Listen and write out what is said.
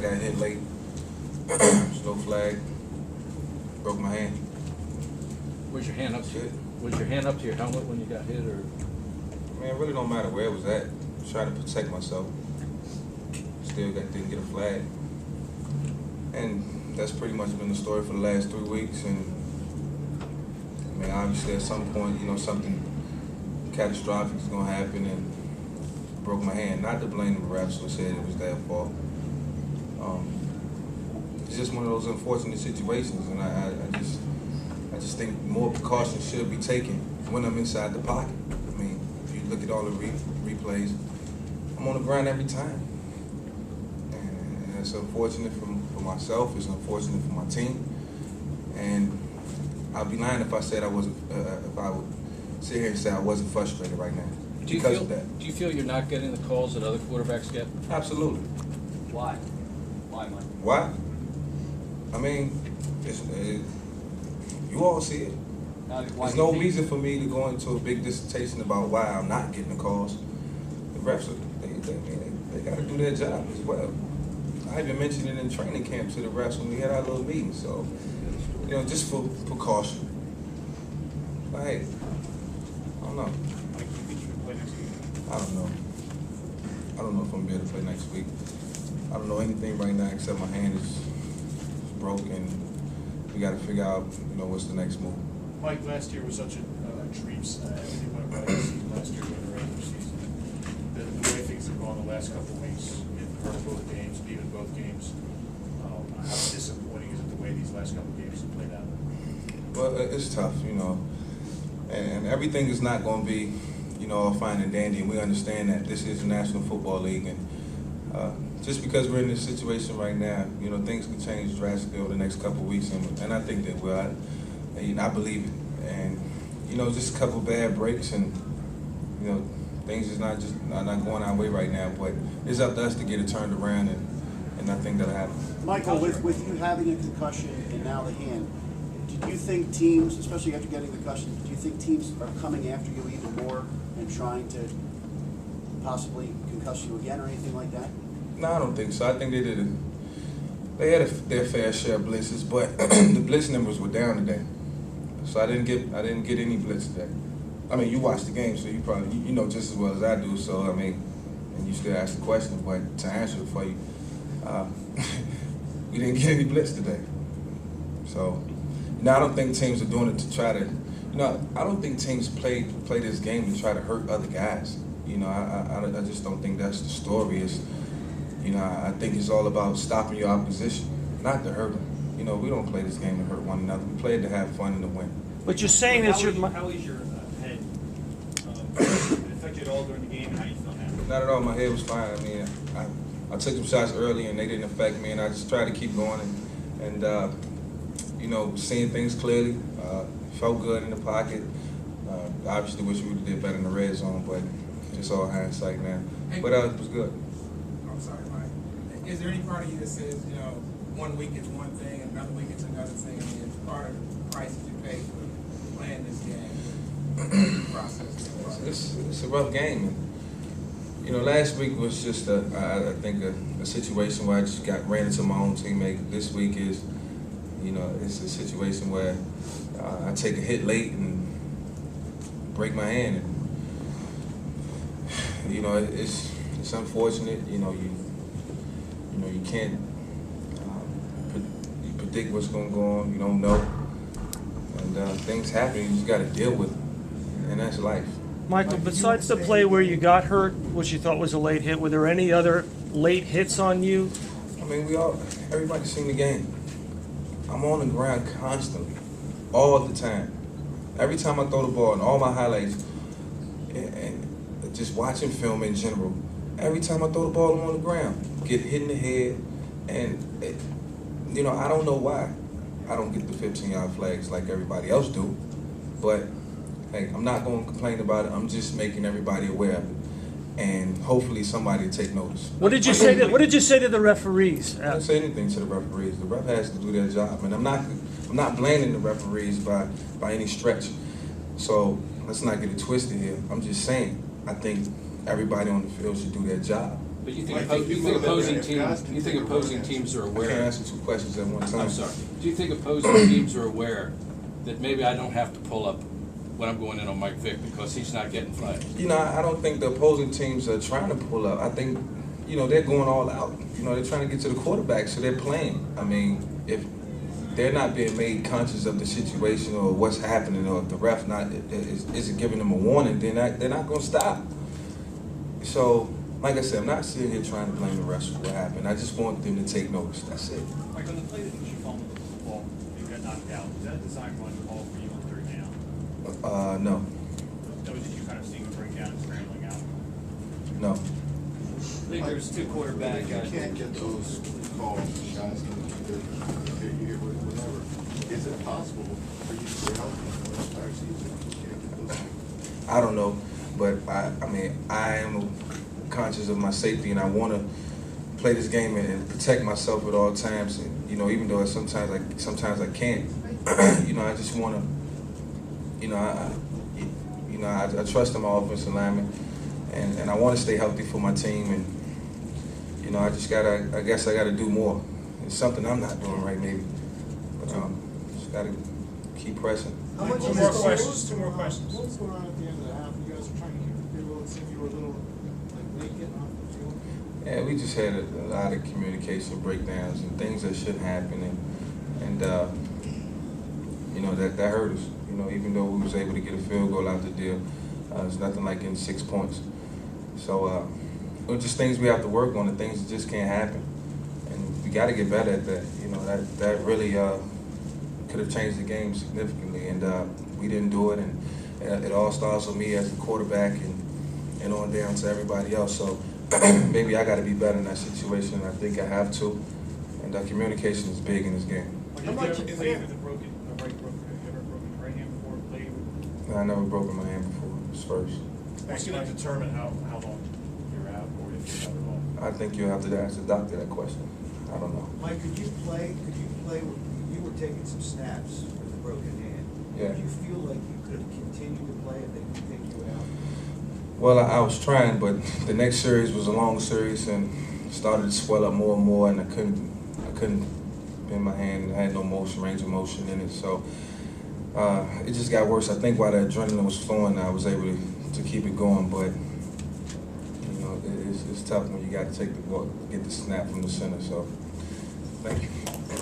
got hit late. Slow flag. Broke my hand. Was your hand up to Shit. Was your hand up to your helmet when you got hit, or? Man, it really don't matter where it was at. Trying to protect myself. Still didn't get a flag. And that's pretty much been the story for the last 3 weeks. And I mean, obviously at some point, something catastrophic is gonna happen, and broke my hand. Not to blame the refs who said it was their fault. It's just one of those unfortunate situations, and I just think more precautions should be taken when I'm inside the pocket. I mean, if you look at all the replays, I'm on the ground every time. And it's unfortunate for myself, it's unfortunate for my team. And I'd be lying if I said I wasn't, if I would sit here and say I wasn't frustrated right now. Do you feel you're not getting the calls that other quarterbacks get? Absolutely. Why? Why, Mike? Why? I mean, you all see it. There's no reason for me to go into a big dissertation about why I'm not getting the calls. The refs, they got to do their job as well. I even mentioned it in training camp to the refs when we had our little meeting. So, just for precaution. But hey, I don't know. I don't know. I don't know if I'm gonna be able to play next week. I don't know anything right now except my hand is broken. We got to figure out, what's the next move. Mike, last year was such a dream. Everything went right this season last year during the regular season. The way things have gone the last couple of weeks, in both games, even both games, how disappointing is it the way these last couple of games have played out? Well, it's tough, and everything is not going to be, all fine and dandy, and we understand that this is the National Football League, and just because we're in this situation right now, things can change drastically over the next couple of weeks, and I think they will. I believe it, and just a couple bad breaks, and things is not going our way right now. But it's up to us to get it turned around, and I think that'll happen. Michael, with you having a concussion and now the hand, do you think teams, especially after getting the concussion, do you think teams are coming after you even more and trying to possibly concuss you again or anything like that? No, I don't think so. I think they had their fair share of blitzes, but the blitz numbers were down today. So I didn't get any blitz today. I mean, you watched the game, so you probably you know just as well as I do. So I mean, and you still ask the question, but to answer it for you, we didn't get any blitz today. So I don't think teams are doing it to try to. I don't think teams play this game to try to hurt other guys. I just don't think that's the story. I think it's all about stopping your opposition, not to hurt them. We don't play this game to hurt one another. We play it to have fun and to win. But you're saying that How is your head? Did it affect you at all during the game, and how you feel now? Not at all. My head was fine. I mean, I took some shots early and they didn't affect me, and I just tried to keep going and seeing things clearly. Felt good in the pocket. Obviously, wish we would have did better in the red zone, but it's all hindsight now. But it was good. I'm sorry, Mike. Is there any part of you that says, 1 week is one thing, another week is another thing? I mean, it's part of the price that you pay for playing this game, process. It's a rough game. And, last week was just I think a situation where I just ran into my own teammate. This week is, it's a situation where I take a hit late and break my hand. And, it's unfortunate. You can't you predict what's going to go on. You don't know, and things happen. You just got to deal with it, and that's life. Michael, besides the play where you got hurt, which you thought was a late hit, were there any other late hits on you? I mean, everybody's seen the game. I'm on the ground constantly, all the time. Every time I throw the ball, and all my highlights, and just watching film in general, every time I throw the ball, I'm on the ground, get hit in the head, and I don't know why I don't get the 15-yard flags like everybody else do, but hey, I'm not going to complain about it. I'm just making everybody aware of it, and hopefully somebody will take notice. What did you say to the referees? I didn't say anything to the referees. The ref has to do their job, and I'm not blaming the referees by any stretch. So let's not get it twisted here. I'm just saying I think everybody on the field should do their job. But you think, Like, you you think put it opposing there, teams, guys can you think take a opposing run at teams are I can't aware? answer two questions at one time. I'm sorry. Do you think opposing teams are aware that maybe I don't have to pull up when I'm going in on Mike Vick because he's not getting flagged? You know, I don't think the opposing teams are trying to pull up. I think, you know, they're going all out. You know, they're trying to get to the quarterback, so they're playing. I mean, if they're not being made conscious of the situation or what's happening, or if the ref isn't giving them a warning, they're not going to stop. So, like I said, I'm not sitting here trying to blame the refs for what happened. I just want them to take notice. That's it. Like on the play that you fumbled the ball, you got knocked out, was that a design run call for you on third down? No, That was just you kind of seeing a breakdown and scrambling out? no. I think there's two quarterback. If you can't get those calls, guys can hear whatever. Is it possible for you to stay healthy for the entire season if you can't get those? I don't know, but I mean, I am conscious of my safety, and I want to play this game and protect myself at all times. And, you know, even though sometimes I can't, you know, I just want to, you know, I trust in my offensive lineman, and I want to stay healthy for my team. And, you know, I guess I gotta do more. It's something I'm not doing right, maybe, but just gotta keep pressing. Two more questions, two more questions. What was going on at the end of the half? You guys were trying to keep the field, it seemed you were a little, like, late getting off the field. Yeah, we just had a lot of communication breakdowns and things that shouldn't happen, and you know, that hurt us. You know, even though we was able to get a field goal out the deal, it's nothing like getting 6 points. So it's just things we have to work on, and things that just can't happen, and we got to get better at that. You know, that really could have changed the game significantly, and we didn't do it, and it all starts with me as the quarterback and on down to everybody else. So maybe I got to be better in that situation. I think I have to, and communication is big in this game. Have you ever played with a broken right hand before, played with? I never broken my hand before. It's first. What's going to determine how long you're out, or if you're out at all? I think you'll have to ask the doctor that question. I don't know. Mike, could you play, you were taking some snaps with a broken hand. Yeah. Did you feel like you could have continued to play if they didn't take you out? Well, I was trying, but the next series was a long series and started to swell up more and more, and I couldn't bend my hand. I had no motion, range of motion in it, so it just got worse. I think while the adrenaline was flowing, I was able to keep it going, but you know, it's tough when you got to take the ball, get the snap from the center. So, thank you.